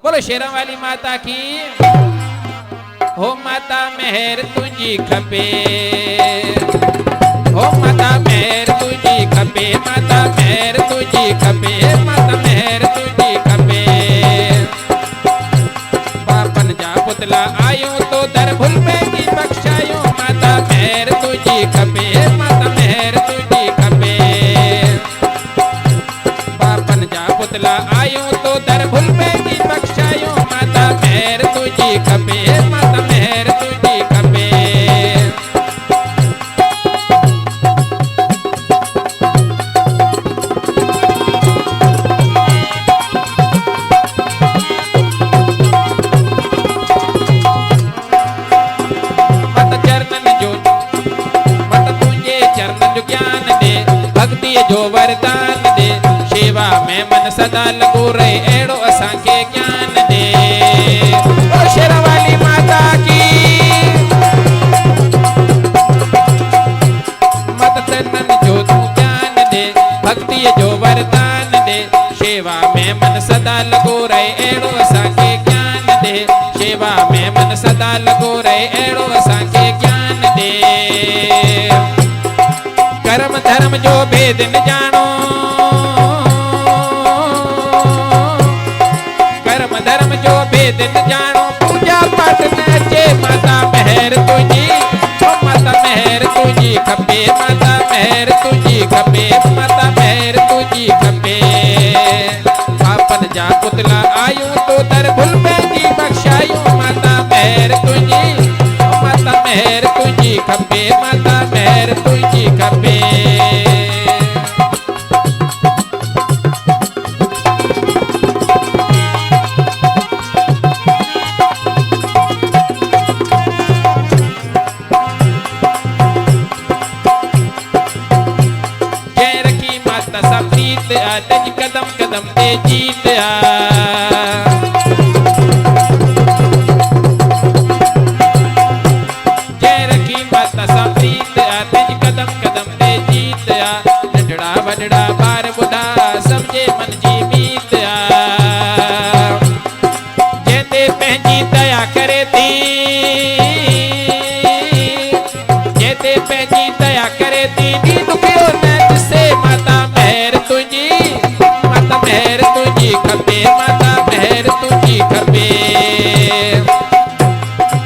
बोलो शेरा वाली माता की। हो माता मेहर तुझी खपे, हो माता मेहर तुझी खपे, माता मेहर तुझी खपे, माता मेहर तुझी खपे। बापन जा पुतला आयो तो दर भूल की बख्शायो, माता मेहर तुझी खपे, माता मेहर तुझी खपे। बापन जा पुतला आयो तो दर भूल की बख्शायो, माता मेहर तुझी खपे, माता मेहर तुझी खपे। मत चरणन जो मत तुझे चरणन जो ज्ञान दे, भक्ति जो वरदान दे, सेवा में मन सदा लगो रहे, एड़ो असांखे ज्ञान दे। ओ शेरा वाली माता की। मत तनन जो तू ज्ञान दे, भक्ति जो वरदान दे, सेवा में मन सदा लगो रहे, एड़ो असांखे ज्ञान दे। सेवा में मन सदा लगो रहे, एड़ो असांखे ज्ञान दे। कर्म धर्म जो भेद न जानो, कर्म धर्म जो भेद न जानो, पूजा पाठ न अचे, माता मेहर तुझी, माता मेहर तुझी खपे, माता मेहर तुझी खपे, माता मेहर तुझी खपे। पापन जा पुतला आयो तो दर भूल की बख्शायो, माता मेहर तुझी, माता मेहर तुझी खपे, माता मेहर तुझी खपे। तज कदम कदम ते जीत आ, जय रखी माता सा प्रीत आ, तज कदम कदम ते जीत आ। नंढड़ा वॾड़ा ॿार ॿुढा समझे मन जी मीत आ, जंहिंते पंहिंजी दया करे थी, जंहिंते पंहिंजी दया करे थी, दुखियो न ॾिसे, माता मेहर तुझी, माता मेहर तुझी खपे, माता मेहर तुझी खपे।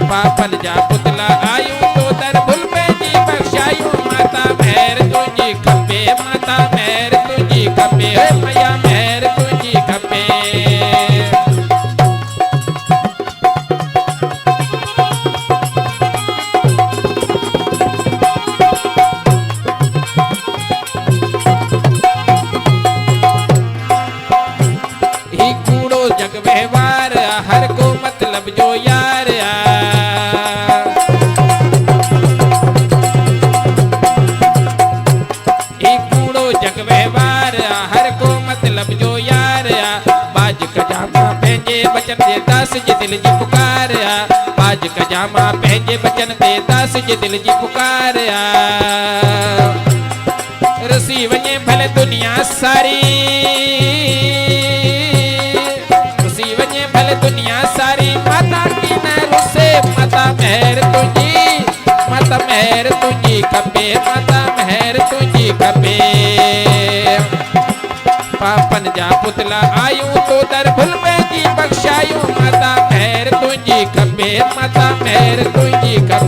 पापन जा पुतला आयो तो दर भूल की बख्शायो, माता मेहर तुझी खपे, माता मेहर तुझी खपे, मैया मेहर तुझी खपे। ही कूड़ो जग व्यवहार, हर को मतलब जो यार आ। ही कूड़ो जग व्यवहार, हर को मतलब जो यार आ। बाज कजामा पंहिंजे बचन दे, दास जे दिल जी पुकार आ। बाज कजामा पंहिंजे बचन दे, दास जे दिल जी पुकार आ। रसी वञे भले दुनिया सारी, भले दुनिया सारी, माता की न रुसे, माता मेहर तुझी, माता मेहर तुझी खपे, माता मेहर तुझी खपे। पापन जा पुतला आयो तो दर भूल की बख्शायो, माता मेहर तुझी खपे, माता मेहर तुझी खपे।